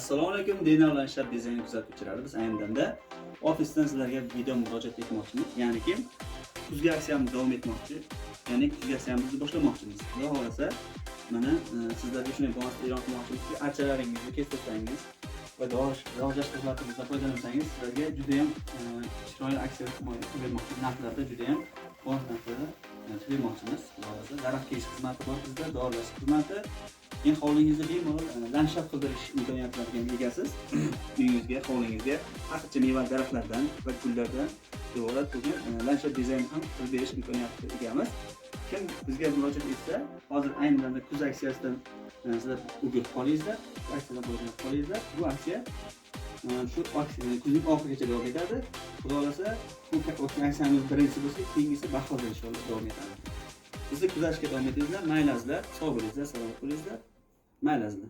Assalomu alaykum, Denal Shop dizayn kuzatuvchilari. Biz ayni damda ofisdan sizlarga video murojaat etmoqchimiz. Ya'niki kuzgi aksiyamiz davom etmoqchi. Ya'ni kuzgi aksiyamizni boshlamoqchimiz. Xudo xolasa, mana sizlarga shunday bonus e'lon qilmoqchimizki, archalaringizni kestirsangiz va rivojlash xizmatimizdan foydalansangiz, sizlarga juda ham chiroyli aksiyalar bermoqchimiz. Narxlarda juda ham bonus narxlarda bermoqchimiz. Xudo xolasa, daraxt kesish xizmati bor bizda, doralash xizmati. Keyin hovlingizda bemalol landshaft qildirish imkoniyatlariga egasiz. Uyingizga, hovlingizga har qancha meva daraxtlardan va gullardan iborat bo'lgan landshaft dizayn ham qilib berish imkoniyatiga egamiz. Kim bizga murojaat etsa, hozir ayni damda kuz aksiyasidan sizlar o'g'il qolingizlar, aksiyadan bo'lib qolingizlar. Bu aksiya shu kuzning oxirigacha davom etadi. Xudo xolasa, bu aksiyamiz birinchisi bo'lsa, keyingisi bahorda inshaalloh davom etadi. Bizni kuzatishga davom etingizlar, maylazlar, sog' bo'lingizlar, salomat bo'lingizlar. Maylazlar.